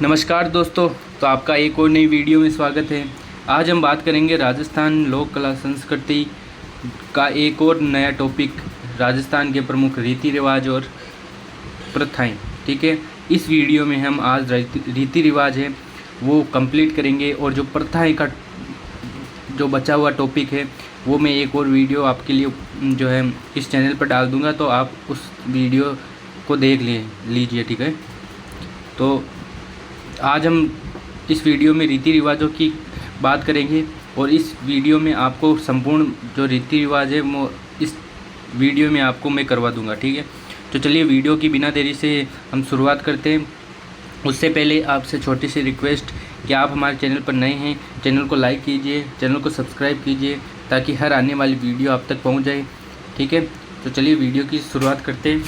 नमस्कार दोस्तों, तो आपका एक और नई वीडियो में स्वागत है। आज हम बात करेंगे राजस्थान लोक कला संस्कृति का एक और नया टॉपिक, राजस्थान के प्रमुख रीति रिवाज और प्रथाएं। ठीक है, इस वीडियो में हम आज रीति रिवाज है वो कंप्लीट करेंगे और जो प्रथाएं का जो बचा हुआ टॉपिक है वो मैं एक और वीडियो आपके लिए जो है इस चैनल पर डाल दूँगा, तो आप उस वीडियो को देख लीजिए। ठीक है, तो आज हम इस वीडियो में रीति रिवाजों की बात करेंगे और इस वीडियो में आपको संपूर्ण जो रीति रिवाज है वो इस वीडियो में आपको मैं करवा दूंगा। ठीक है, तो चलिए वीडियो की बिना देरी से हम शुरुआत करते हैं। उससे पहले आपसे छोटी सी रिक्वेस्ट कि आप हमारे चैनल पर नए हैं, चैनल को लाइक कीजिए, चैनल को सब्सक्राइब कीजिए ताकि हर आने वाली वीडियो आप तक पहुँच जाए। ठीक है, तो चलिए वीडियो की शुरुआत करते हैं।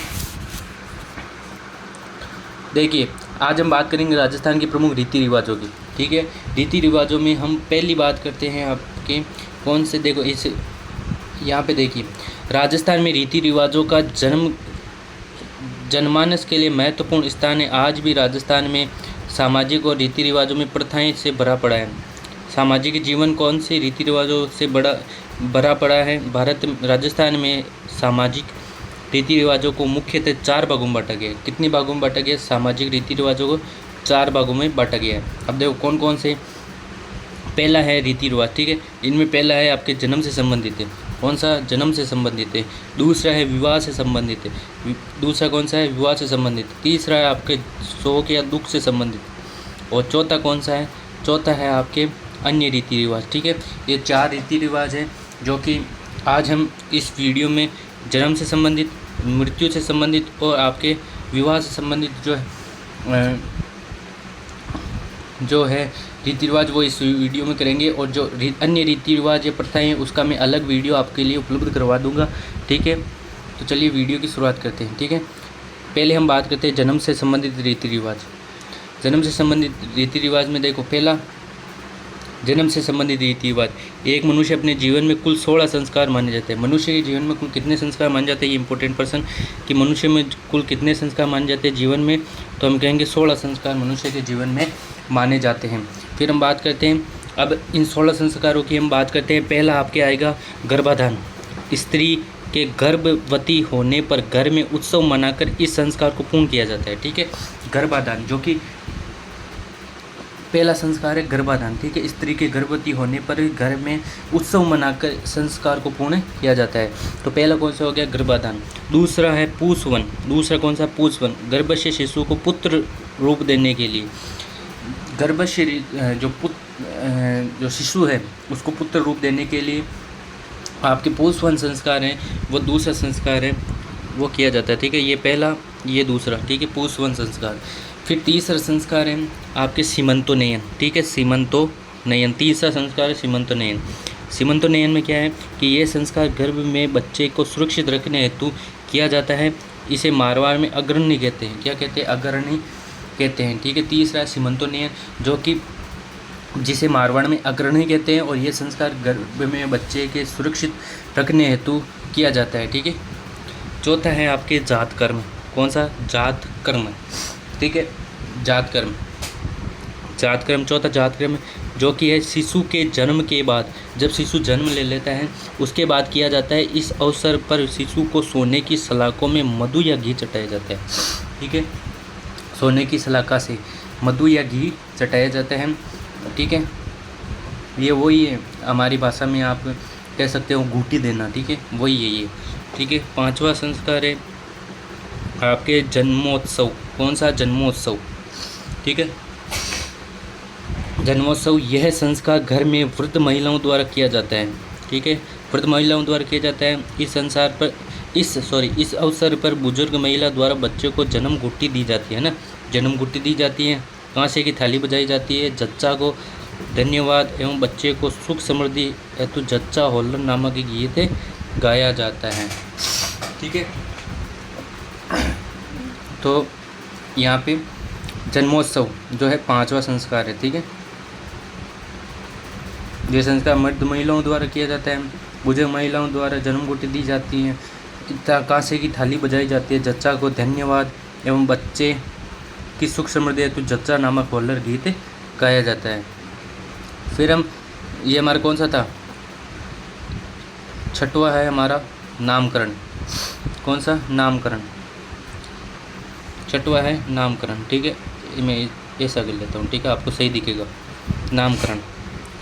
देखिए, आज हम बात करेंगे राजस्थान के प्रमुख रीति रिवाजों की। ठीक है, रीति रिवाजों में हम पहली बात करते हैं आपके कौन से, देखो इस यहाँ पे देखिए, राजस्थान में रीति रिवाजों का जनमानस के लिए महत्वपूर्ण स्थान है। आज भी राजस्थान में सामाजिक और रीति रिवाजों में प्रथाएं से भरा पड़ा है। सामाजिक जीवन कौन से रीति रिवाजों से भरा पड़ा है? राजस्थान में सामाजिक रीति रिवाजों को मुख्यतः 4 भागों में बांटा गया है। कितने भागों में बांटा गया है? सामाजिक रीति रिवाजों को 4 भागों में बांटा गया है। अब देखो कौन कौन से। पहला है रीति रिवाज। ठीक है, इनमें पहला है आपके जन्म से संबंधित है। कौन सा? जन्म से संबंधित है। दूसरा है विवाह से संबंधित है। दूसरा कौन सा है? विवाह से संबंधित। तीसरा है आपके शोक या दुख से संबंधित। और चौथा कौन सा है? चौथा है आपके अन्य रीति रिवाज। ठीक है, ये 4 रीति रिवाज है जो कि आज हम इस वीडियो में जन्म से संबंधित, मृत्यु से संबंधित और आपके विवाह से संबंधित जो है रीति रिवाज वो इस वीडियो में करेंगे। और जो अन्य रीति रिवाज या प्रथाएं हैं उसका मैं अलग वीडियो आपके लिए उपलब्ध करवा दूंगा। ठीक है, तो चलिए वीडियो की शुरुआत करते हैं। ठीक है, पहले हम बात करते हैं जन्म से संबंधित रीति रिवाज। जन्म से संबंधित रीति रिवाज में देखो, पहला जन्म से संबंधित रीति रिवाज। एक मनुष्य अपने जीवन में कुल 16 संस्कार माने जाते हैं। मनुष्य के जीवन में कुल कितने संस्कार माने जाते हैं? ये इंपॉर्टेंट पर्सन कि मनुष्य में कुल कितने संस्कार माने जाते हैं जीवन में, तो हम कहेंगे 16 संस्कार मनुष्य के जीवन में माने जाते हैं। फिर हम बात करते हैं, अब इन 16 संस्कारों की हम बात करते हैं। पहला आपके आएगा गर्भाधान। स्त्री के गर्भवती होने पर घर में उत्सव मनाकर इस संस्कार को पूर्ण किया जाता है। ठीक है, गर्भाधान जो कि पहला संस्कार है गर्भाधान। ठीक है, स्त्री के गर्भवती होने पर घर में उत्सव मनाकर संस्कार को पूर्ण किया जाता है। तो पहला कौन सा हो गया? गर्भाधान। दूसरा है पूषवन। दूसरा कौन सा? पूषवन। गर्भस्थ शिशु को पुत्र रूप देने के लिए, गर्भस्थ जो शिशु है उसको पुत्र रूप देने के लिए आपके पूषवन संस्कार हैं, वो दूसरा संस्कार है वो किया जाता है। ठीक है, ये पहला, ये दूसरा। ठीक है, पूषवन संस्कार। फिर तीसरा संस्कार है आपके सीमंतोन्नयन। ठीक है, सीमंतोन्नयन तीसरा संस्कार है, सीमंतोन्नयन। सीमंतोन्नयन में क्या है कि ये संस्कार गर्भ में बच्चे को सुरक्षित रखने हेतु किया जाता है। इसे मारवाड़ में अग्रणी कहते हैं। क्या कहते हैं? अग्रणी कहते हैं। ठीक है, तीसरा है सीमंतोन्नयन जो कि जिसे मारवाड़ में अग्रणी कहते हैं, और ये संस्कार गर्भ में बच्चे के सुरक्षित रखने हेतु किया जाता है। ठीक है, चौथा है आपके जात कर्म। कौन सा? जात कर्म। ठीक है, जात कर्म। जात कर्म चौथा जात कर्म जो कि है शिशु के जन्म के बाद, जब शिशु जन्म ले लेता है उसके बाद किया जाता है। इस अवसर पर शिशु को सोने की सलाखों में मधु या घी चटाया जाता है। ठीक है, सोने की सलाखा से मधु या घी चटाया जाता है। ठीक है, ये वही है, हमारी भाषा में आप कह सकते हो घूटी देना। ठीक है, वही है ये। ठीक है, पांचवा संस्कार है आपके जन्मोत्सव। कौन सा? जन्मोत्सव। ठीक है, जन्मोत्सव यह संस्कार घर में वृद्ध महिलाओं द्वारा किया जाता है। ठीक है, वृद्ध महिलाओं द्वारा किया जाता है। इस अवसर पर बुजुर्ग महिला द्वारा बच्चे को जन्म घुट्टी दी जाती है ना, जन्म घुट्टी दी जाती है, कांसे की थाली बजाई जाती है, जच्चा को धन्यवाद एवं बच्चे को सुख समृद्धि हेतु जच्चा होल्लर नामक एक गीत गाया जाता है। ठीक है, तो यहाँ पे जन्मोत्सव जो है 5वां संस्कार है। ठीक है, ये संस्कार मर्द महिलाओं द्वारा किया जाता है। बुजुर्ग महिलाओं द्वारा जन्म घुट्टी दी जाती है, कांसे की थाली बजाई जाती है, जच्चा को धन्यवाद एवं बच्चे की सुख समृद्धि हेतु जच्चा नामक होल्लर गीत गाया जाता है। फिर हम ये हमारा कौन सा था, छठवां है हमारा नामकरण। कौन सा, नामकरण। छठवां है नामकरण, ठीक है। मैं ऐसा कर लेता हूँ, ठीक है, आपको सही दिखेगा। नामकरण,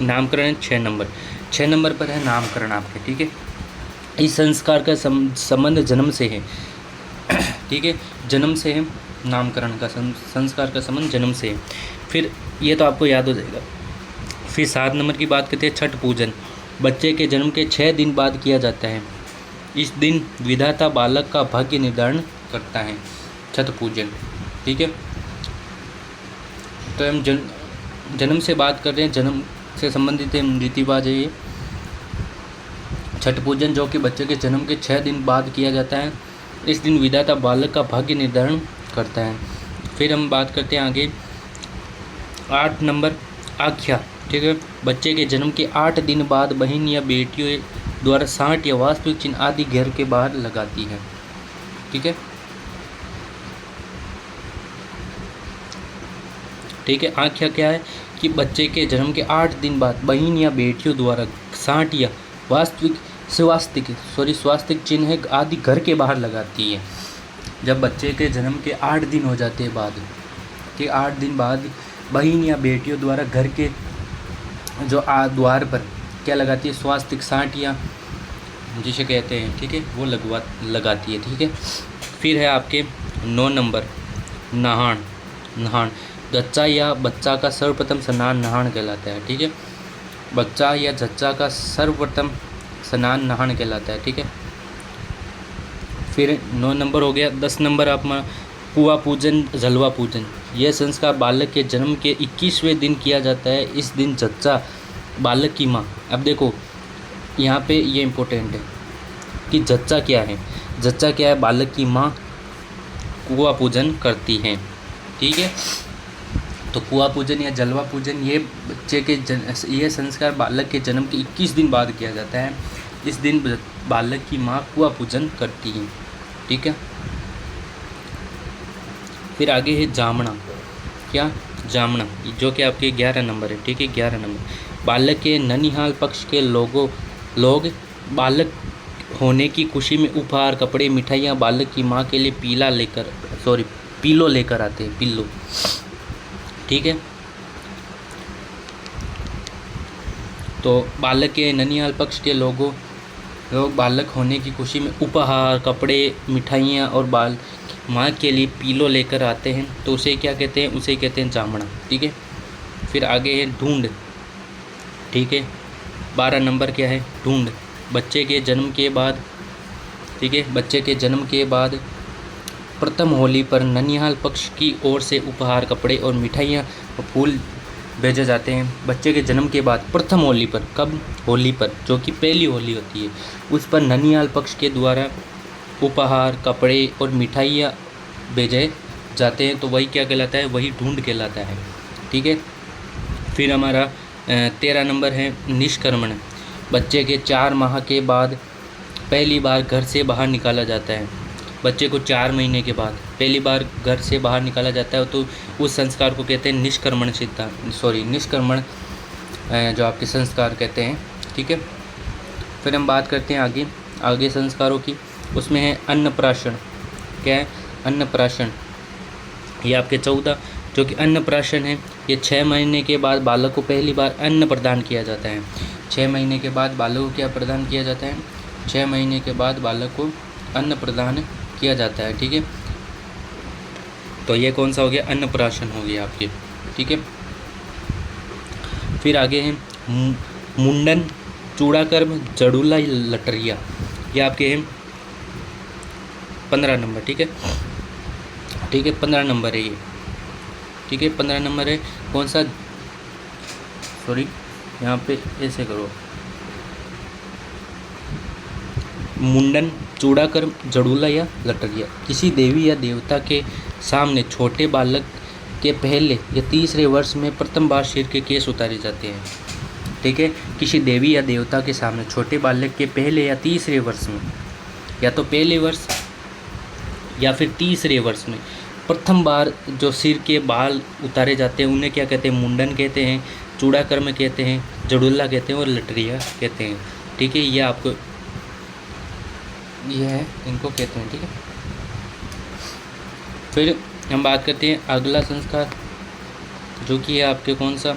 नामकरण है 6 नंबर। 6 नंबर पर है नामकरण आपके, ठीक है। इस संस्कार का संबंध जन्म से है, ठीक है, जन्म से है। नामकरण का संस्कार का संबंध जन्म से है। फिर ये तो आपको याद हो जाएगा। फिर 7 नंबर की बात करते हैं, छठ पूजन। बच्चे के जन्म के 6 दिन बाद किया जाता है। इस दिन विधाता बालक का भाग्य निर्धारण करता है, छठ पूजन, ठीक है। तो हम जन्म से बात कर रहे हैं, जन्म से संबंधित रीति रिवाज है ये छठ पूजन, जो कि बच्चे के जन्म के 6 दिन बाद किया जाता है। इस दिन विधाता बालक का भाग्य निर्धारण करता है। फिर हम बात करते हैं आगे 8 नंबर, आख्या, ठीक है। बच्चे के जन्म के 8 दिन बाद बहन या बेटियों द्वारा साँठ या वास्तविक चिन्ह आदि घर के बाहर लगाती है, ठीक है, ठीक है। आख्या क्या है कि बच्चे के जन्म के 8 दिन बाद बहन या बेटियों द्वारा साँठ या स्वास्तिक चिन्ह आदि घर के बाहर लगाती है। जब बच्चे के जन्म के 8 दिन हो जाते हैं बाद, कि 8 दिन बाद बहन या बेटियों द्वारा घर के जो द्वार पर क्या लगाती है, स्वास्तिक, साँठ या जिसे कहते हैं, ठीक है, वो लगाती है, ठीक है। फिर है आपके 9 नंबर, नहान। नहान जच्चा या बच्चा का सर्वप्रथम स्नान नहान कहलाता है, ठीक है। बच्चा या जच्चा का सर्वप्रथम स्नान नहान कहलाता है, ठीक है। फिर 9 नंबर हो गया। 10 नंबर आप कुआ पूजन, जलवा पूजन। यह संस्कार बालक के जन्म के 21वें दिन किया जाता है। इस दिन जच्चा बालक की माँ, अब देखो यहाँ पे ये इम्पोर्टेंट है कि जच्चा क्या है। जच्चा क्या है, बालक की माँ कुआ पूजन करती है, ठीक है। तो कुआ पूजन या जलवा पूजन ये बच्चे के ये संस्कार बालक के जन्म के 21 दिन बाद किया जाता है। इस दिन बालक की माँ कुआ पूजन करती है, ठीक है। फिर आगे है जामना। क्या, जामना, जो कि आपके 11 नंबर है, ठीक है, 11 नंबर। बालक के ननिहाल पक्ष के लोग बालक होने की खुशी में उपहार, कपड़े, मिठाइयाँ बालक की माँ के लिए पीलो लेकर आते हैं, पिल्लो, ठीक है। तो बालक के ननिहाल पक्ष के लोग बालक होने की खुशी में उपहार, कपड़े, मिठाइयाँ और माँ के लिए पीलो लेकर आते हैं, तो उसे क्या कहते हैं, उसे कहते हैं जामना, ठीक है। फिर आगे है ढूंढ, ठीक है। 12 नंबर क्या है, ढूंढ। बच्चे के जन्म के बाद, ठीक है, बच्चे के जन्म के बाद प्रथम होली पर ननिहाल पक्ष की ओर से उपहार, कपड़े और मिठाइयाँ और फूल भेजे जाते हैं। बच्चे के जन्म के बाद प्रथम होली पर, कब, होली पर, जो कि पहली होली होती है, उस पर ननिहाल पक्ष के द्वारा उपहार, कपड़े और मिठाइयाँ भेजे जाते हैं, तो वही क्या कहलाता है, वही ढूंढ कहलाता है, ठीक है। फिर हमारा 13 नंबर है निष्क्रमण। बच्चे के 4 माह के बाद पहली बार घर से बाहर निकाला जाता है। बच्चे को 4 महीने के बाद पहली बार घर से बाहर निकाला जाता है, तो उस संस्कार को कहते हैं निष्क्रमण निष्क्रमण जो आपके संस्कार कहते हैं, ठीक है। फिर हम बात करते हैं आगे संस्कारों की। उसमें है अन्नप्राशन। क्या है, अन्नप्राशन, ये आपके 14, जो कि अन्नप्राशन है, ये 6 महीने के बाद बालक को पहली बार अन्न प्रदान किया जाता है। 6 महीने के बाद बालक को क्या प्रदान किया जाता है, 6 महीने के बाद बालक को अन्न प्रदान किया जाता है, ठीक है। तो ये कौन सा हो गया, अन्नप्राशन हो गया आपके, ठीक है। फिर आगे है मुंडन, चूड़ाकर्म, जड़ूला, लटरिया। ये आपके हैं 15 नंबर, ठीक है, ठीक है, 15 नंबर है ये, ठीक है, 15 नंबर है। कौन सा, यहाँ पे ऐसे करो, मुंडन, चूड़ाकर्म, जड़ूला या लटरिया। किसी देवी या देवता के सामने छोटे बालक के पहले या तीसरे वर्ष में प्रथम बार सिर के केस उतारे जाते हैं, ठीक है। किसी देवी या देवता के सामने छोटे बालक के पहले या तीसरे वर्ष में, या तो पहले वर्ष या फिर तीसरे वर्ष में प्रथम बार जो सिर के बाल उतारे जाते हैं उन्हें क्या कहते हैं, मुंडन कहते हैं, चूड़ाकर्म कहते हैं, जड़ुल्ला कहते हैं और लटरिया कहते हैं। ठीक है, ये आपको ये है, इनको कहते हैं। ठीक है, फिर हम बात करते हैं अगला संस्कार, जो कि है आपके कौन सा,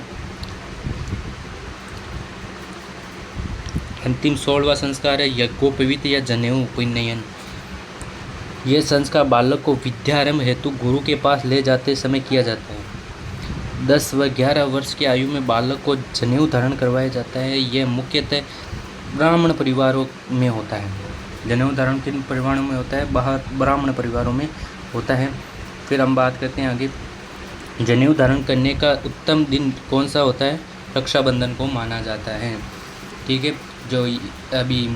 अंतिम 16वां संस्कार है यज्ञोपवीत या जनेऊ उपनयन। यह संस्कार बालक को विद्यारंभ हेतु गुरु के पास ले जाते समय किया जाता है। 10 व 11 वर्ष की आयु में बालक को जनेऊ धारण करवाया जाता है। यह मुख्यतः ब्राह्मण परिवारों में होता है। जनेऊ धारण किन परिवारों में होता है, बाहर ब्राह्मण परिवारों में होता है। फिर हम बात करते हैं आगे, जनेऊ धारण करने का उत्तम दिन कौन सा होता है, रक्षाबंधन को माना जाता है। ठीक है, जो अभी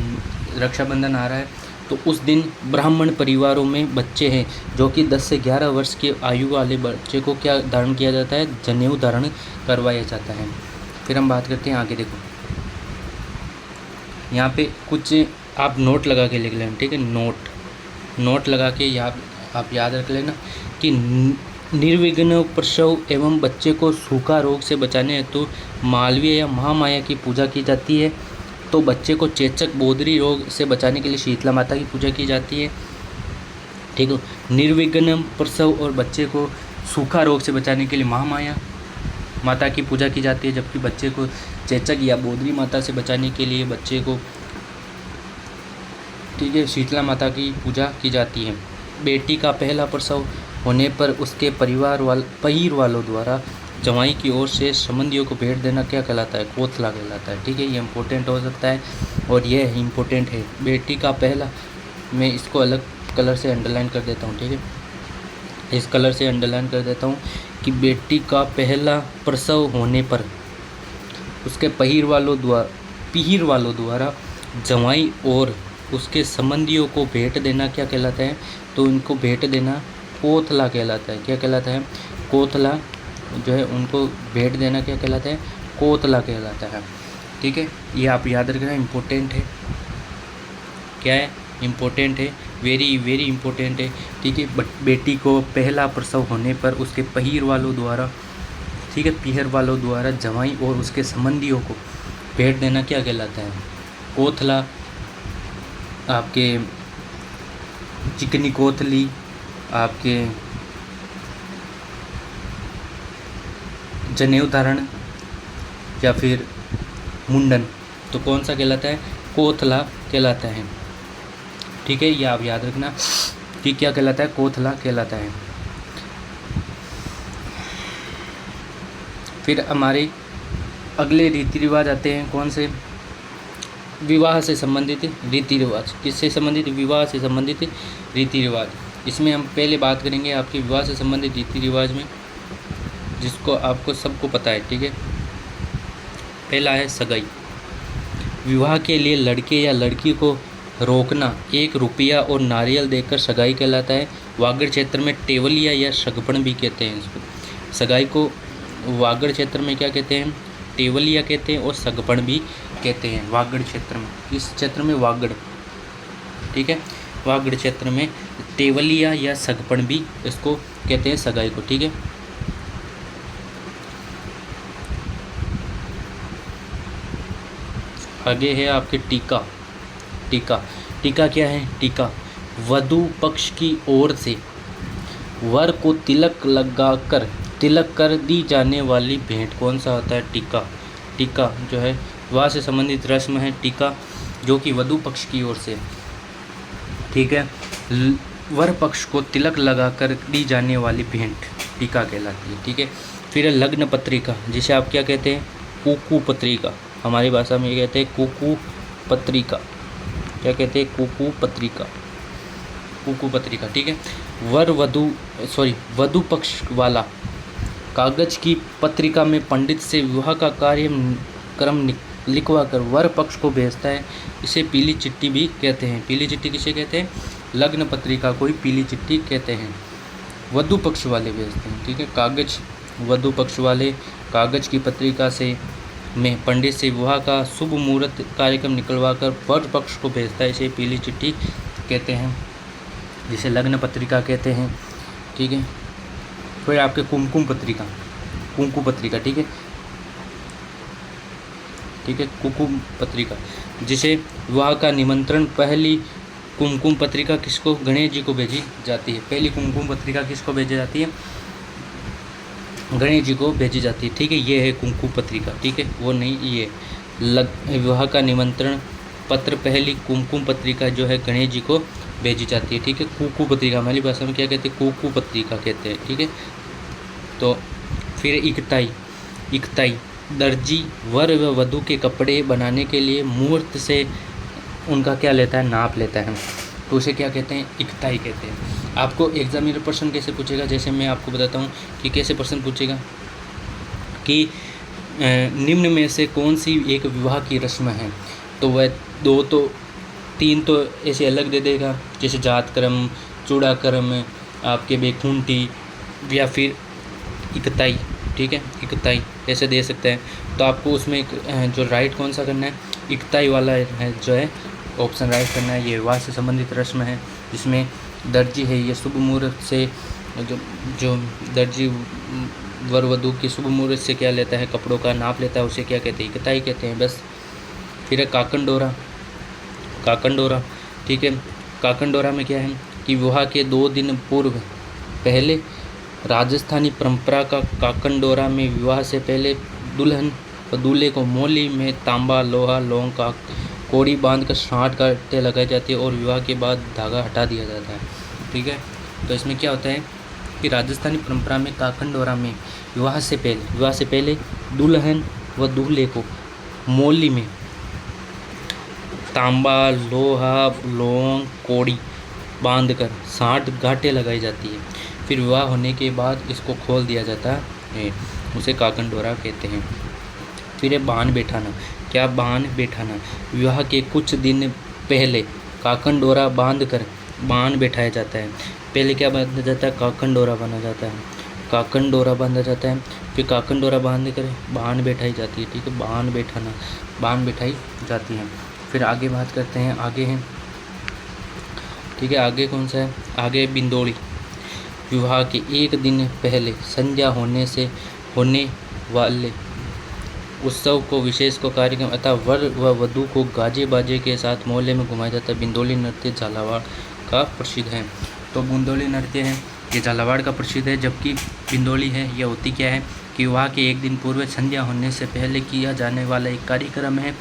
रक्षाबंधन आ रहा है तो उस दिन ब्राह्मण परिवारों में बच्चे हैं जो कि 10 से 11 वर्ष की आयु वाले बच्चे को क्या धारण किया जाता है, जनेऊ धारण करवाया जाता है। फिर हम बात करते हैं आगे, देखो यहाँ पे कुछ आप नोट लगा के लिख लेना। ठीक है, नोट लगा के आप याद रख लेना कि निर्विघ्न प्रसव एवं बच्चे को सूखा रोग से बचाने हेतु मालवीय या महामाया की पूजा की जाती है। तो बच्चे को चेचक बोधरी रोग से बचाने के लिए शीतला माता की पूजा की जाती है। ठीक है, निर्विघ्न प्रसव और बच्चे को सूखा रोग से बचाने के लिए महामाया माता की पूजा की जाती है, जबकि बच्चे को चेचक या बोधरी माता से बचाने के लिए बच्चे को, ठीक है, शीतला माता की पूजा की जाती है। बेटी का पहला प्रसव होने पर उसके परिवार वालों द्वारा जवाई की ओर से संबंधियों को भेंट देना क्या कहलाता है, कोथला कहलाता है। ठीक है, ये इम्पोर्टेंट हो सकता है और ये इम्पोर्टेंट है। बेटी का पहला, मैं इसको अलग कलर से अंडरलाइन कर देता हूँ। ठीक है, इस कलर से अंडरलाइन कर देता हूँ कि बेटी का पहला प्रसव होने पर उसके पीर वालों द्वारा जवाई और उसके संबंधियों को भेंट देना क्या कहलाता है, तो इनको भेंट देना कोथला कहलाता है। क्या कहलाता है, कोथला जो है उनको भेंट देना क्या कहलाता है, कोथला कहलाता है। ठीक है, ये आप याद रखना, इम्पोर्टेंट है। क्या है, इम्पोर्टेंट है, वेरी वेरी इम्पोर्टेंट है। ठीक है, बेटी को पहला प्रसव होने पर उसके पीर वालों द्वारा, ठीक है, पीहर वालों द्वारा जवाई और उसके संबंधियों को भेंट देना क्या कहलाता है, कोथला। आपके चिकनी कोथली, आपके जनेऊ धारण या फिर मुंडन, तो कौन सा कहलाता है, कोथला कहलाता है। ठीक है, ये आप याद रखना कि क्या कहलाता है, कोथला कहलाता है। फिर हमारे अगले रीति रिवाज आते हैं, कौन से, विवाह से संबंधित रीति रिवाज। किससे संबंधित, विवाह से संबंधित रीति रिवाज। इसमें हम पहले बात करेंगे आपके विवाह से संबंधित रीति रिवाज में, जिसको आपको सबको पता है। ठीक है, पहला है सगाई। विवाह के लिए लड़के या लड़की को रोकना 1 रुपया और नारियल देकर सगाई कहलाता है। वागड़ क्षेत्र में टेवलिया या सगपण भी कहते हैं इसको। सगाई को वागड़ क्षेत्र में क्या कहते हैं, टेवलिया कहते हैं और सगपण भी कहते हैं वागड़ क्षेत्र में। इस क्षेत्र में वागड़, ठीक है, वागड़ क्षेत्र में टेवलिया या सगपण भी इसको कहते हैं सगाई को। ठीक है, आगे है आपके टीका। टीका क्या है, टीका वधू पक्ष की ओर से वर को तिलक कर दी जाने वाली भेंट कौन सा होता है, टीका जो है विवाह से संबंधित रस्म है टीका, जो कि वधू पक्ष की ओर से, ठीक है, वर पक्ष को तिलक लगाकर दी जाने वाली भेंट टीका कहलाती है। ठीक है, फिर लग्न पत्रिका, जिसे आप क्या कहते हैं, कुकू पत्रिका। हमारी भाषा में ये कहते हैं कुकू पत्रिका। क्या कहते हैं, कुकू पत्रिका। ठीक है, वधू पक्ष वाला कागज की पत्रिका में पंडित से विवाह का कार्यक्रम लिखवा कर वर पक्ष को भेजता है। इसे पीली चिट्ठी भी कहते हैं। पीली चिट्ठी किसे कहते हैं, लग्न पत्रिका को ही पीली चिट्ठी कहते हैं। वधू पक्ष वाले भेजते हैं। ठीक है, कागज, वधू पक्ष वाले कागज की पत्रिका से में पंडित से विवाह का शुभ मुहूर्त कार्यक्रम निकलवा कर वर पक्ष को भेजता है। इसे पीली चिट्ठी कहते हैं, जिसे लग्न पत्रिका कहते हैं। ठीक है, फिर आपके कुमकुम पत्रिका, कुमकुम पत्रिका, ठीक है, ठीक है, कुमकुम पत्रिका, जिसे विवाह का निमंत्रण, पहली कुमकुम पत्रिका किसको, गणेश जी को भेजी जाती है। पहली कुमकुम पत्रिका किसको भेजी जाती है, गणेश जी को भेजी जाती है, ठीक है। ये है कुमकुम पत्रिका, ठीक है, वो नहीं, ये विवाह का निमंत्रण पत्र, पहली कुमकुम पत्रिका जो है गणेश जी को भेजी जाती है, ठीक है। कुकू पत्रिका हमारी भाषा में क्या कहते हैं, कुकू पत्रिका कहते हैं, ठीक है। तो फिर इकताई, इकताई दर्जी वर व वधू के कपड़े बनाने के लिए मुहूर्त से उनका क्या लेता है, नाप लेता है, तो उसे क्या कहते हैं, इकताई कहते हैं। आपको एग्जामिनर प्रश्न कैसे पूछेगा, जैसे मैं आपको बताता हूँ कि कैसे प्रश्न पूछेगा कि निम्न में से कौन सी एक विवाह की रस्म है, तो वह दो तो तीन तो ऐसे अलग दे देगा, जैसे जात कर्म, चूड़ा कर्म, आपके बेखूंटी, या फिर इकताई, ठीक है, इकताई ऐसे दे सकते हैं। तो आपको उसमें जो राइट कौन सा करना है, इकताई वाला है जो है ऑप्शन राइट करना है। ये विवाह से संबंधित रस्म है जिसमें दर्जी है, ये शुभ मुहूर्त से जो दर्जी वर वधू की शुभ मुहूर्त से क्या लेता है, कपड़ों का नाप लेता है, उसे क्या कहते हैं, इकताई कहते हैं, बस। फिर है काकनडोरा, काकनडोरा, ठीक है। काकनडोरा में क्या है कि विवाह के 2 दिन पूर्व पहले राजस्थानी परंपरा का काकनडोरा में विवाह से पहले दुल्हन और दूल्हे को मौली में तांबा, लोहा, लौंग का कोड़ी बांधकर 60 गांठें लगाई जाती है और विवाह के बाद धागा हटा दिया जाता है, ठीक है। तो इसमें क्या होता है कि राजस्थानी परंपरा में काकनडोरा में विवाह से पहले दुल्हन व दूल्हे को मौली में तांबा, लोहा, लौंग, कोड़ी बांधकर 60 गांठें लगाई जाती है। फिर विवाह होने के बाद इसको खोल दिया जाता है, उसे काकनडोरा कहते हैं। फिर है बान बैठाना, क्या बान बैठाना, विवाह के कुछ दिन पहले काकनडोरा बांधकर बान बैठाया जाता है। पहले क्या बांधा जाता है, काकनडोरा बांधा जाता है, काकनडोरा बांधा जाता है, फिर काकनडोरा बांध कर बान बैठाई जाती है, ठीक है, बान बैठाना, बान बैठाई जाती है। फिर आगे बात करते हैं, आगे हैं, ठीक है, आगे कौन सा है, आगे बिंदोली, विवाह के 1 दिन पहले संध्या होने वाले उत्सव को विशेष को कार्यक्रम अतः वर व वधू को गाजे बाजे के साथ मोहल्ले में घुमाया जाता है। बिंदोली नृत्य झालावाड़ का प्रसिद्ध है। तो बिंदोली नृत्य है ये झालावाड़ का प्रसिद्ध है, जबकि बिंदोली है ये होती क्या है कि विवाह के 1 दिन पूर्व संध्या होने से पहले किया जाने वाला एक कार्यक्रम है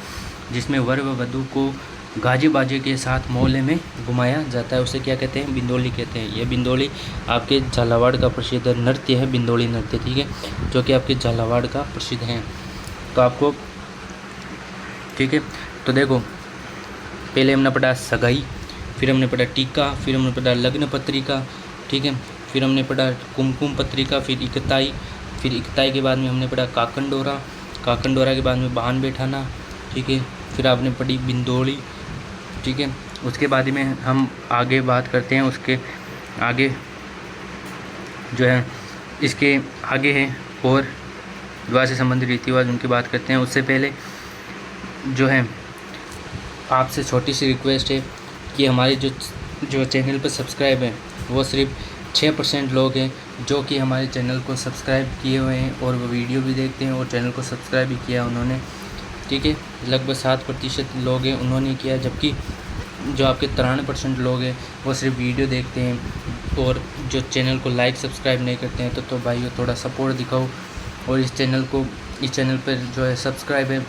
जिसमें वर व वधू को गाजे बाजे के साथ मोहल्ले में घुमाया जाता है, उसे क्या कहते हैं, बिंदोली कहते हैं। ये बिंदोली आपके झालावाड़ का प्रसिद्ध नृत्य है, बिंदोली नृत्य, ठीक है, जो कि आपके झालावाड़ का प्रसिद्ध है। तो आपको, ठीक है, तो देखो पहले हमने पढ़ा सगाई, फिर हमने पढ़ा टीका, फिर हमने पढ़ा लग्न पत्रिका, ठीक है, फिर हमने पढ़ा कुमकुम पत्रिका, फिर इकताई, फिर इकताई के बाद में हमने पढ़ा काकनडोरा, काकनडोरा के बाद में बान बैठाना, ठीक है, फिर आपने पढ़ी बिंदोली, ठीक है। उसके बाद में हम आगे बात करते हैं, उसके आगे जो है इसके आगे है और विवाह से संबंधित रीति रिवाज उनकी बात करते हैं। उससे पहले जो है आपसे छोटी सी रिक्वेस्ट है कि हमारे जो चैनल पर सब्सक्राइब है वो सिर्फ 6% लोग हैं जो कि हमारे चैनल को सब्सक्राइब किए हुए हैं और वो वीडियो भी देखते हैं और चैनल को सब्सक्राइब भी किया उन्होंने, ठीक है। लगभग 7% लोग हैं उन्होंने किया, जबकि जो आपके 93% लोग हैं वो सिर्फ वीडियो देखते हैं और जो चैनल को लाइक सब्सक्राइब नहीं करते हैं। तो भाइयों थोड़ा सपोर्ट दिखाओ और इस चैनल पर जो है सब्सक्राइब है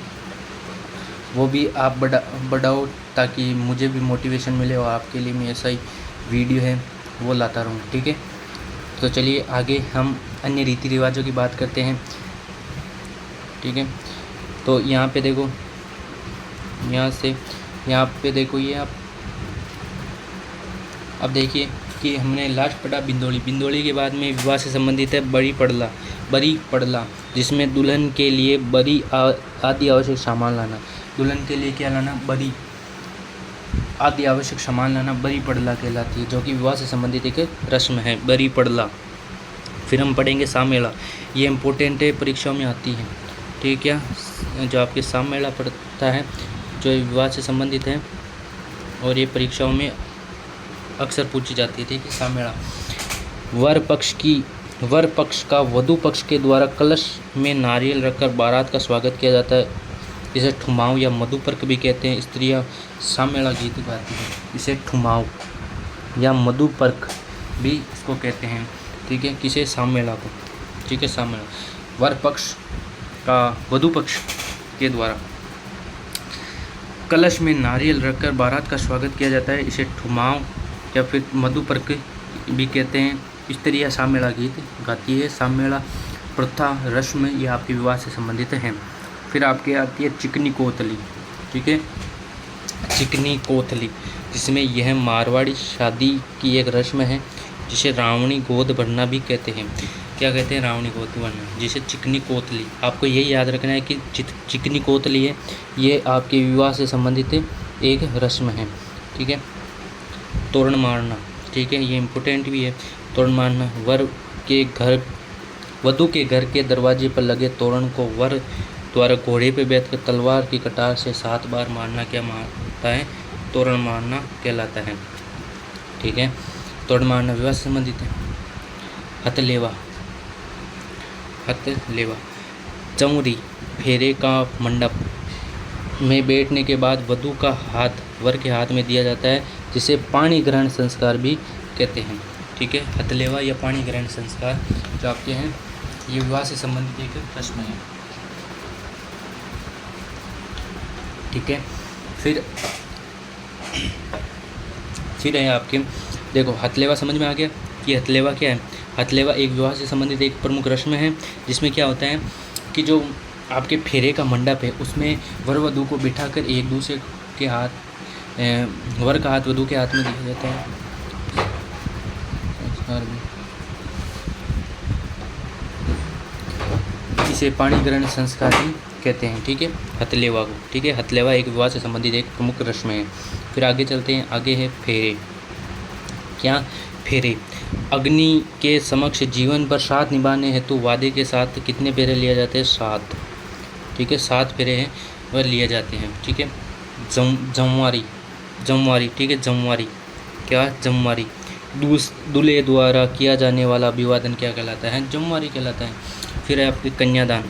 वो भी आप बढ़ाओ ताकि मुझे भी मोटिवेशन मिले और आपके लिए मैं ऐसा ही वीडियो है वो लाता रहूँ, ठीक है। तो चलिए आगे हम अन्य रीति रिवाजों की बात करते हैं, ठीक है। तो यहाँ पे देखो, यहाँ पे देखो ये आप अब देखिए कि हमने लास्ट पढ़ा बिंदोली, बिंदोली के बाद में विवाह से संबंधित है बड़ी पड़ला, जिसमें दुल्हन के लिए बड़ी आदि आवश्यक सामान लाना, दुल्हन के लिए क्या लाना, बड़ी आदि आवश्यक सामान लाना बड़ी पड़ला कहलाती है, जो कि विवाह से संबंधित एक रस्म है, बड़ी पड़ला। फिर हम पढ़ेंगे सामेला, ये इम्पोर्टेंट है, परीक्षाओं में आती है, ठीक है, जो आपके सामेला पड़ता है जो विवाह से संबंधित है और ये परीक्षाओं में अक्सर पूछी जाती है, ठीक है। सामेला वर पक्ष की वर पक्ष का वधु पक्ष के द्वारा कलश में नारियल रखकर बारात का स्वागत किया जाता है। इसे ठुमाव या मधुपर्क भी कहते हैं। स्त्रियां सामेला गीत गाती हैं, इसे ठुमाव या मधुपर्क भी इसको कहते हैं। ठीक है, किसे? सामेला को। ठीक है, सामेला। वर पक्ष का वधु पक्ष के द्वारा कलश में नारियल रखकर बारात का स्वागत किया जाता है। इसे ठुमाव या फिर मधुपर्क भी कहते हैं। स्त्रियां सामेला गीत गाती है। सामेला प्रथा रस्म ये आपके विवाह से संबंधित है। फिर आपके आती है चिकनी कोतली। ठीक है, चिकनी कोतली, जिसमें यह मारवाड़ी शादी की एक रस्म है जिसे रावणी गोद भरना भी कहते हैं। क्या कहते हैं? रावणी गोद भरना, जिसे चिकनी कोतली। आपको यही याद रखना है कि चिकनी कोतली है ये आपके विवाह से संबंधित एक रस्म है। ठीक है, तोरण मारना। ठीक है, ये इम्पोर्टेंट भी है। तोरण मारना, वधु के घर के दरवाजे पर लगे तोरण को वर द्वारा घोड़े पर बैठकर तलवार की कटार से 7 बार मारना क्या मारता है? तोरण मारना कहलाता है। ठीक है, तोरण मारना विवाह से संबंधित है। हथलेवा, हथलेवा चौरी, फेरे का मंडप में बैठने के बाद वधु का हाथ वर के हाथ में दिया जाता है, जिसे पाणी ग्रहण संस्कार भी कहते हैं। ठीक है, हथलेवा या पाणी ग्रहण संस्कार जो आपके हैं ये विवाह से संबंधित एक प्रश्न है। ठीक है, फिर है आपके, देखो हथलेवा समझ में आ गया कि हथलेवा क्या है। हथलेवा एक विवाह से संबंधित एक प्रमुख रस्म है, जिसमें क्या होता है कि जो आपके फेरे का मंडप है उसमें वर वधु को बिठाकर एक दूसरे के हाथ, वर का हाथ वधु के हाथ में दिया जाता है। इसे पाणी ग्रहण संस्कार भी कहते हैं। ठीक है, हथलेवा को। ठीक है, हथलेवा एक विवाह से संबंधित एक प्रमुख रस्म है। फिर आगे चलते हैं, आगे है फेरे। क्या? फेरे अग्नि के समक्ष जीवन भर साथ निभाने हेतु वादे के साथ कितने फेरे लिए जाते हैं? 7। ठीक है, 7 फेरे हैं वह लिए जाते हैं। ठीक है, जमवारी, जमवारी। ठीक है, जमवारी क्या? जमवारी दूल्हे द्वारा किया जाने वाला अभिवादन क्या कहलाता है? जमवारी कहलाता है। फिर है आपके कन्यादान।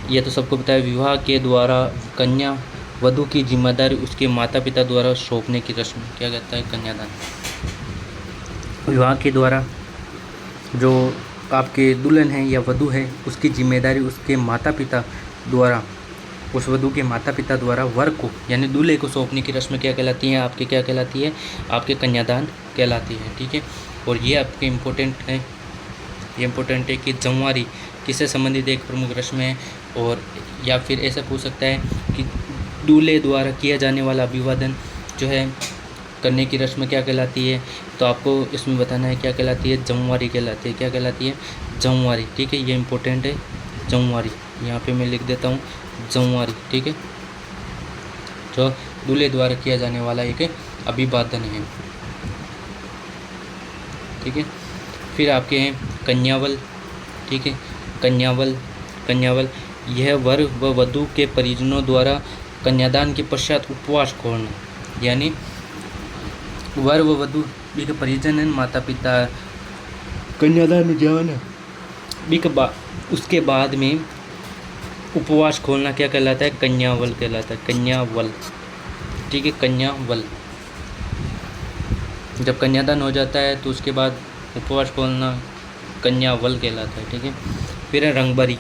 यह तो सबको पता है, विवाह के द्वारा कन्या वधु की जिम्मेदारी उसके माता पिता द्वारा सौंपने की रस्म क्या कहता है? कन्यादान। विवाह के द्वारा जो आपके दुल्हन है या वधु है उसकी जिम्मेदारी उसके माता पिता द्वारा, उस वधु के माता पिता द्वारा वर को यानी दूल्हे को सौंपने की रस्म क्या कहलाती है? आपके क्या कहलाती है? आपके कन्यादान कहलाती है। ठीक है, और ये आपके इम्पोर्टेंट है, ये इम्पोर्टेंट है कि जमवारी किससे संबंधित एक प्रमुख रस्म है। और या फिर ऐसा पूछ सकता है कि दूल्हे द्वारा किया जाने वाला अभिवादन जो है करने की रस्म क्या कहलाती है? तो आपको इसमें बताना है क्या कहलाती है? जमवारी कहलाती है। क्या कहलाती है? जमवारी। ठीक है, ये इम्पोर्टेंट है, जमवारी। यहाँ पे मैं लिख देता हूँ जमवारी। ठीक है, जो दूल्हे द्वारा किया जाने वाला एक अभिवादन है। ठीक है, फिर आपके हैं कन्यावल। ठीक है, कन्यावल, कन्यावल यह वर व वधु के परिजनों द्वारा कन्यादान के पश्चात उपवास खोलना, यानी वर व वधु के परिजन माता पिता कन्यादान में जाना उसके बाद में उपवास खोलना क्या कहलाता है? कन्यावल कहलाता है। कन्यावल। ठीक है, कन्यावल। जब कन्यादान हो जाता है तो उसके बाद उपवास खोलना कन्यावल कहलाता है। ठीक है, फिर है रंगभरी।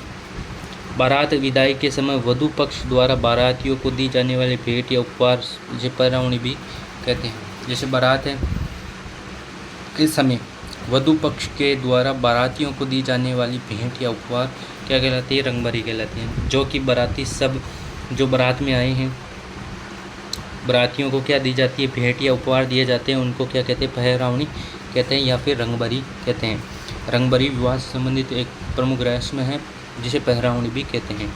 बारात विदाई के समय वधु पक्ष द्वारा बारातियों को दी जाने वाली भेंट या उपहार जिसे पैरावणी भी कहते हैं। जैसे बारात है इस समय वधु पक्ष के द्वारा बारातियों को दी जाने वाली भेंट या उपहार क्या कहलाती है? रंगभरी कहलाती है। जो कि बाराती सब जो बारात में आए हैं बारातियों को क्या दी जाती है? भेंट या उपहार दिए जाते हैं, उनको क्या कहते हैं? पैरावणी कहते हैं या फिर रंगभरी कहते हैं। रंगभरी विवाह से संबंधित एक प्रमुख रस्म है जिसे पैरावणी भी कहते हैं।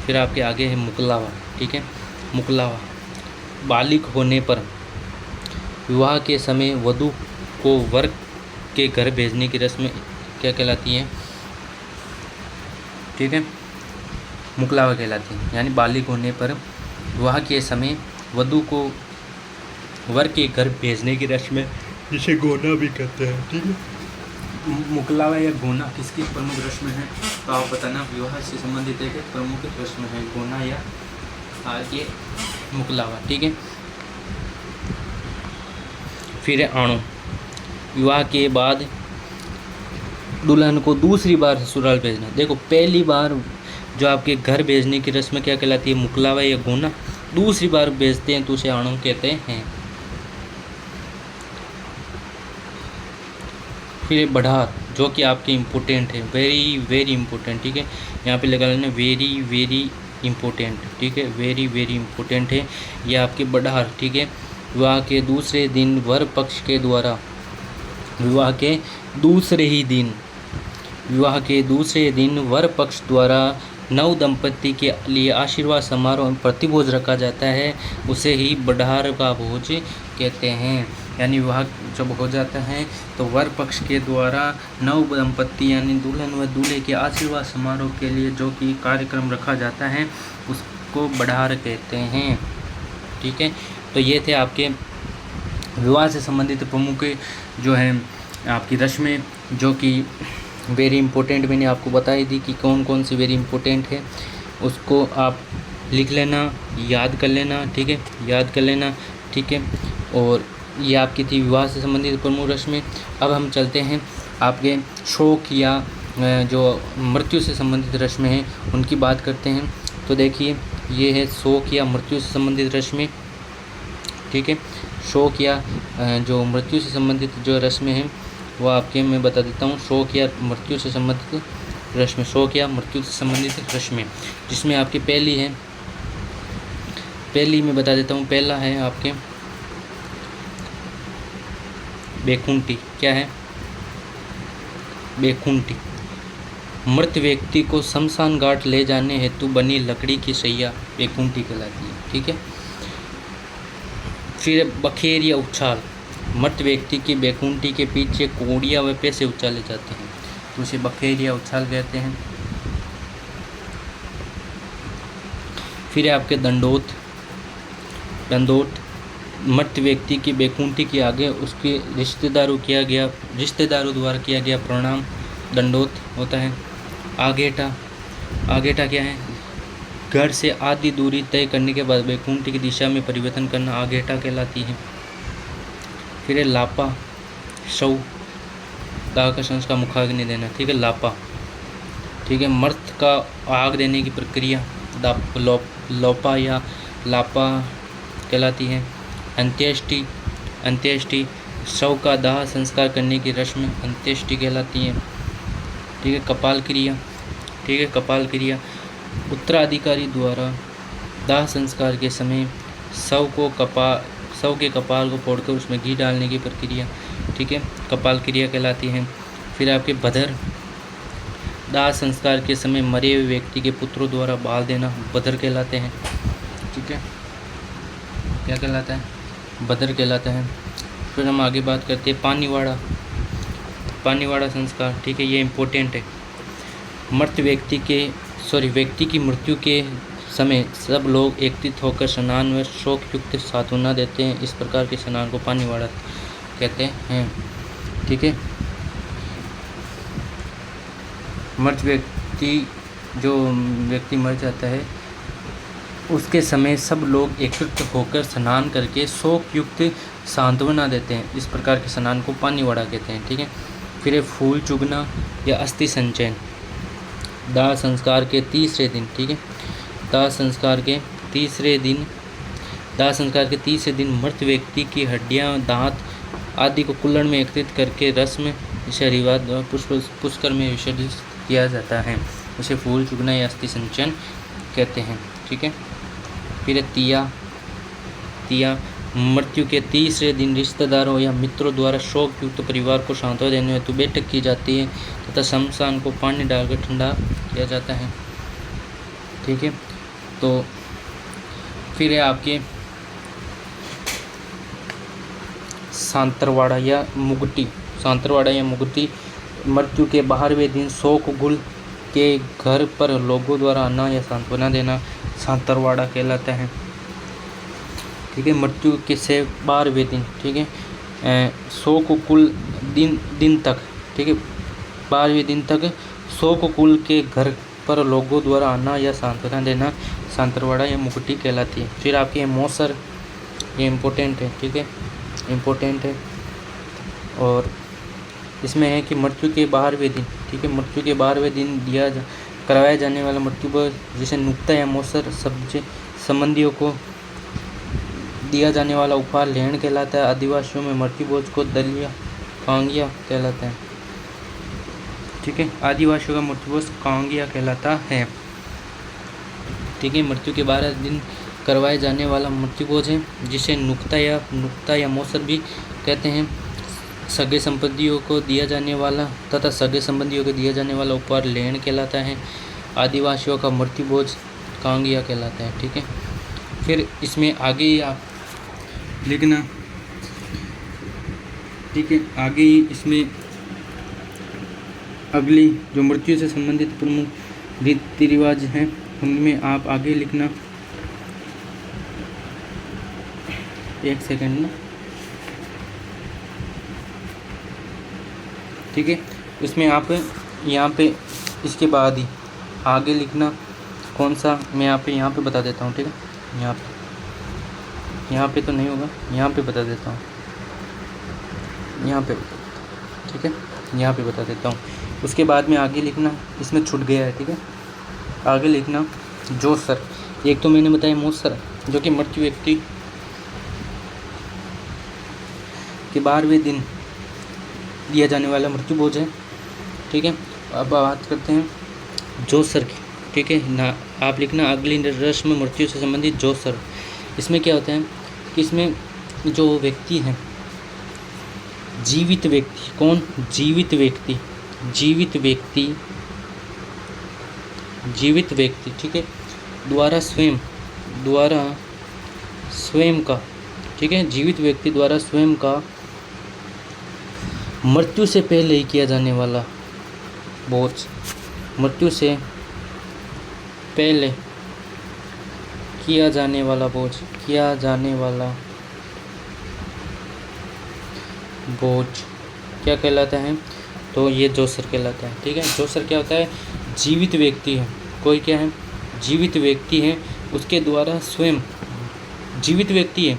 फिर आपके आगे है मुकलावा। ठीक है, मुकलावा बालिग होने पर विवाह के समय वधु को वर के घर भेजने की रस्म क्या कहलाती है? ठीक है, मुकलावा कहलाती है। यानी बालिग होने पर विवाह के समय वधु को वर के घर भेजने की रस्म जिसे गोना भी कहते हैं। ठीक है, मुकलावा या गोना किसकी प्रमुख रस्म है? तो आप बताना विवाह से संबंधित एक प्रमुख रस्म है, गोना या ये मुकलावा। ठीक है। फिर है आणो। विवाह के बाद दुल्हन को दूसरी बार ससुराल भेजना। देखो पहली बार जो आपके घर भेजने की रस्म क्या कहलाती है? मुकलावा या गोना। दूसरी बार भेजते हैं तो उसे आणो कहते हैं। फिर बढ़ार जो कि आपके इम्पोर्टेंट है, वेरी वेरी इम्पोर्टेंट। ठीक है, यहाँ पे लगा लेना वेरी वेरी इम्पोर्टेंट। ठीक है, वेरी वेरी इम्पोर्टेंट है यह आपके बढ़ार। ठीक है, विवाह के दूसरे दिन वर पक्ष के द्वारा विवाह के दूसरे दिन वर पक्ष द्वारा नव दंपति के लिए आशीर्वाद समारोह में प्रतिभोज रखा जाता है, उसे ही बढ़ार का भोज कहते हैं। यानी विवाह जब हो जाता है तो वर पक्ष के द्वारा नव दंपति यानी दुल्हन व दूल्हे के आशीर्वाद समारोह के लिए जो कि कार्यक्रम रखा जाता है उसको बढ़ार कहते हैं। ठीक है, तो ये थे आपके विवाह से संबंधित प्रमुख जो है आपकी रस्में, जो कि वेरी इंपॉर्टेंट मैंने आपको बताई थी कि कौन कौन सी वेरी इंपॉर्टेंट है, उसको आप लिख लेना, याद कर लेना। ठीक है, याद कर लेना। ठीक है, और ये आपकी थी विवाह से संबंधित प्रमुख रस्में। अब हम चलते हैं आपके शोक या जो मृत्यु से संबंधित रस्में हैं उनकी बात करते हैं। तो देखिए ये है शोक या मृत्यु से संबंधित रस्में। ठीक है, शोक या जो मृत्यु से संबंधित जो रस्में हैं वो आपके मैं बता देता हूँ। शोक या मृत्यु से संबंधित रस्में, शोक या मृत्यु से संबंधित रस्में, जिसमें आपकी पहली मैं बता देता हूँ। पहला है आपके बेकुंठी। क्या है? बेकुंठी। मृत व्यक्ति को शमशान घाट ले जाने हेतु बनी लकड़ी की सैया बेकुंठी कहलाती है। ठीक है, फिर बखेर या उछाल। मृत व्यक्ति की बेकुंठी के पीछे कोड़िया व पैसे उछाले जाते हैं तो उसे बखेर या उछाल कहते हैं। फिर आपके दंडोत। मृत व्यक्ति की बेकुंठी के आगे उसके रिश्तेदारों द्वारा किया गया प्रणाम दंडोत होता है। आगेटा क्या है? घर से आधी दूरी तय करने के बाद बेकुंठी की दिशा में परिवर्तन करना आगेटा कहलाती है। फिर है लापा, शव दाह का संस्कार मुखाग्नि देना। ठीक है, लापा। ठीक है, मर्त का आग देने की प्रक्रिया लोपा या लापा कहलाती है। अंत्येष्टि शव का दाह संस्कार करने की रस्म अंत्येष्टि कहलाती है। ठीक है, कपाल क्रिया। उत्तराधिकारी द्वारा दाह संस्कार के समय शव के कपाल को फोड़कर उसमें घी डालने की प्रक्रिया, ठीक है, कपाल क्रिया कहलाती है। फिर आपके बधर, दाह संस्कार के समय मरे हुए व्यक्ति के पुत्रों द्वारा बाल देना बधर कहलाते हैं। ठीक है, क्या कहलाता है? बधर कहलाता है। फिर हम आगे बात करते हैं पानीवाड़ा संस्कार। ठीक है, ये इम्पोर्टेंट है। व्यक्ति की मृत्यु के समय सब लोग एकत्रित होकर स्नान व शोक युक्त सांत्वना देते हैं। इस प्रकार के स्नान को पानीवाड़ा कहते हैं। ठीक है, जो व्यक्ति मर जाता है उसके समय सब लोग एकत्रित होकर स्नान करके शोक युक्त सांत्वना देते हैं। इस प्रकार के स्नान को पानीवाड़ा कहते हैं। ठीक है, फिर फूल चुगना या अस्थि संचयन दाह संस्कार के तीसरे दिन। ठीक है, दाह संस्कार के तीसरे दिन मृत व्यक्ति की हड्डियां, दांत आदि को कुल्हड़ में एकत्रित करके रस्म शरीरवाद और पुष्कर में विसर्जित किया जाता है। उसे फूल चुगना या अस्थि संचयन कहते हैं। ठीक है, फिर तिया मृत्यु के तीसरे दिन रिश्तेदारों या मित्रों द्वारा शोक युक्त परिवार को सांत्वना देने हेतु बैठक की जाती है तथा शमशान को पानी डालकर ठंडा किया जाता है। ठीक है, तो फिर है आपके सांतरवाड़ा या मुगटी। मृत्यु के 12वें दिन शोक गुल के घर पर लोगों द्वारा आना या सांत्वना देना सांतरवाड़ा कहलाता है। ठीक है, मृत्यु के से 12वें दिन। ठीक है, शोक कुल दिन तक। ठीक है, 12वें दिन तक शोक कुल के घर पर लोगों द्वारा आना या सांत्वना देना सांतरवाड़ा या मुकुटी कहलाती है। फिर आपकी है मौसर, ये इम्पोर्टेंट है, ठीक है, इम्पोर्टेंट है। और इसमें है कि मृत्यु के 12वें दिन, ठीक है, मृत्यु के 12वें दिन करवाया जाने वाला मृत्यु भोज जिसे नुक्ता या मौसर शब्द संबंधियों को दिया जाने वाला उपहार लेहन कहलाता है। आदिवासियों में मृत्यु भोज को दलिया कांगिया कहलाता है, ठीक है, आदिवासियों का मृत्यु भोज कांगिया कहलाता है, ठीक है। मृत्यु के 12 दिन करवाए जाने वाला मृत्यु भोज है जिसे नुक्ता या मौसर भी कहते हैं। सगे संबंधियों को दिया जाने वाला तथा सगे संबंधियों को दिया जाने वाला उपहार लेहन कहलाता है। आदिवासियों का मृत्यु भोज कांगिया कहलाता है, ठीक है। फिर इसमें आगे ही आप लिखना, ठीक है, आगे ही इसमें अगली जो मृत्यु से संबंधित प्रमुख रीति रिवाज हैं उनमें आप आगे लिखना। एक सेकंड ना, ठीक है। इसमें आप यहाँ पे इसके बाद ही आगे लिखना कौन सा, मैं यहाँ पे बता देता हूँ, ठीक है। यहाँ पे तो नहीं होगा, यहाँ पे बता देता हूँ, यहाँ पे, ठीक है, यहाँ पे बता देता हूँ। उसके बाद में आगे लिखना, इसमें छूट गया है, ठीक है, आगे लिखना जोसर। एक तो मैंने बताया मौसर जो कि मृत्यु व्यक्ति के 12वें दिन दिया जाने वाला मृत्यु भोज है, ठीक है। अब बात करते हैं जोसर की, ठीक है ना, आप लिखना अगली रस्म मृत्यु से संबंधित जोसर। इसमें क्या होता है कि इसमें जो व्यक्ति है, जीवित व्यक्ति, कौन, जीवित व्यक्ति, ठीक है, द्वारा स्वयं का, ठीक है, जीवित व्यक्ति द्वारा स्वयं का मृत्यु से पहले ही किया जाने वाला भोज, मृत्यु से पहले किया जाने वाला भोज क्या कहलाता है, तो ये जोसर कहलाता है, ठीक है। जोसर क्या होता है, जीवित व्यक्ति है, कोई क्या है, जीवित व्यक्ति है, उसके द्वारा स्वयं जीवित व्यक्ति है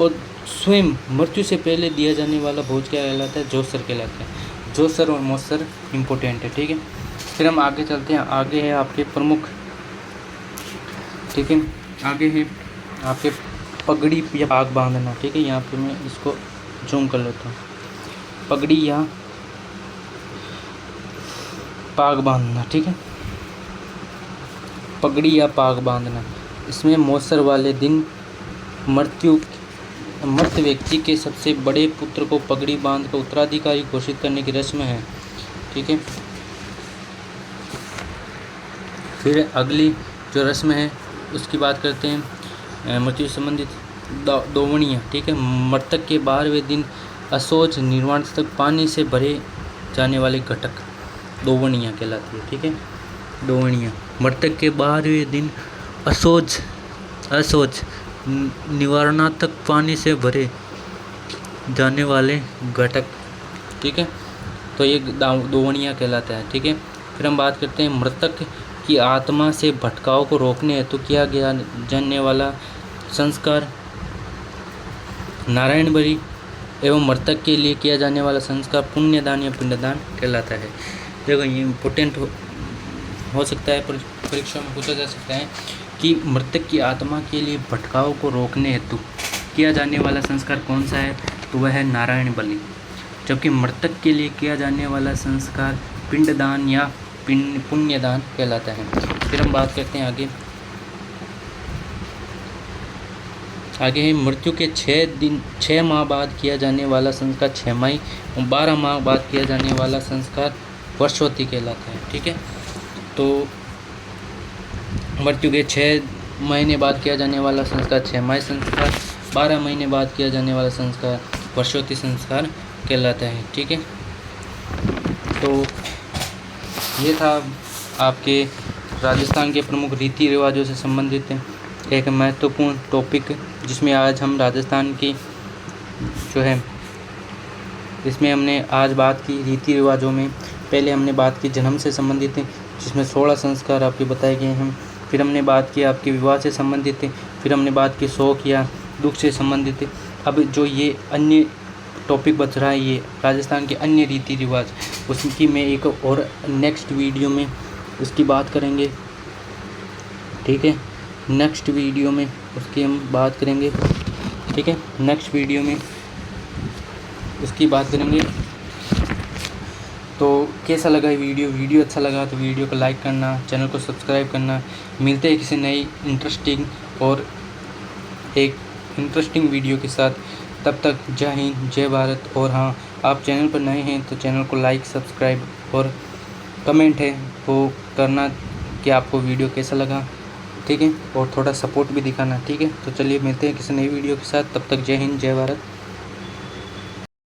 और स्वयं मृत्यु से पहले दिया जाने वाला भोज क्या कहलाता है, जोसर कहलाता है। जोसर और मौसर इम्पोर्टेंट है, ठीक है। फिर हम आगे चलते हैं, आगे है आपके प्रमुख, ठीक है, आगे है आपके पगड़ी या पाग बांधना, ठीक है। यहाँ पे मैं इसको जूम कर लेता हूँ, पगड़ी या पाग बांधना, ठीक है, पगड़ी या पाग बांधना। इसमें मौसर वाले दिन मृत व्यक्ति के सबसे बड़े पुत्र को पगड़ी बांध कर उत्तराधिकारी घोषित करने की रस्म है, ठीक है। फिर अगली जो रस्म है उसकी बात करते हैं मृत्यु से संबंधित दोवणियाँ, ठीक है। मृतक के 12वें दिन असोज निर्वाण तक पानी से भरे जाने वाले घटक दोवणियाँ कहलाती है, ठीक है, दोवणियाँ। मृतक के 12वें दिन असोज निवारणात्मक पानी से भरे जाने वाले घटक, ठीक है, तो ये दोवणियाँ कहलाता है, ठीक है। फिर हम बात करते हैं मृतक की आत्मा से भटकाव को रोकने हेतु किया गया जाने वाला संस्कार नारायण बलि एवं मृतक के लिए किया जाने वाला संस्कार पुण्यदान या पिंडदान कहलाता है। देखो ये इम्पोर्टेंट हो सकता है, परीक्षा में पूछा जा सकता है कि मृतक की आत्मा के लिए भटकाव को रोकने हेतु किया जाने वाला संस्कार कौन सा है, तो वह है नारायण बलि, जबकि मृतक के लिए किया जाने वाला संस्कार पिंडदान या पुण्यदान कहलाता है। फिर हम बात करते हैं आगे है मृत्यु के 6 माह बाद किया जाने वाला संस्कार 6 माही और 12 माह बाद किया जाने वाला संस्कार वर्षोत्ती कहलाता है, ठीक है। तो मृत्यु के 6 महीने बाद किया जाने वाला संस्कार 6 माही संस्कार, 12 महीने बाद किया जाने वाला संस्कार वर्षोत्ती संस्कार कहलाता है, ठीक है। तो ये था आपके राजस्थान के प्रमुख रीति रिवाजों से संबंधित एक महत्वपूर्ण टॉपिक, जिसमें आज हम राजस्थान की जो है इसमें हमने आज बात की रीति रिवाजों में पहले हमने बात की जन्म से संबंधित है, जिसमें 16 संस्कार आपके बताए गए हैं। फिर हमने बात की आपके विवाह से संबंधित है। फिर हमने बात की शौक या दुख से संबंधित है। अब जो ये अन्य टॉपिक बच रहा है, ये राजस्थान के अन्य रीति रिवाज, उसकी मैं एक और नेक्स्ट वीडियो में उसकी बात करेंगे। ठीक है, नेक्स्ट वीडियो में उसकी हम बात करेंगे। ठीक है, नेक्स्ट वीडियो में उसकी बात करेंगे। तो कैसा लगा ये वीडियो अच्छा लगा तो वीडियो को लाइक करना, चैनल को सब्सक्राइब करना। मिलते हैं किसी नई इंटरेस्टिंग और एक इंटरेस्टिंग वीडियो के साथ। तब तक जय हिंद, जय भारत। और हाँ, आप चैनल पर नए हैं तो चैनल को लाइक, सब्सक्राइब और कमेंट है वो करना कि आपको वीडियो कैसा लगा। ठीक है, और थोड़ा सपोर्ट भी दिखाना। ठीक है, तो चलिए मिलते हैं किसी नई वीडियो के साथ। तब तक जय हिंद, जय भारत।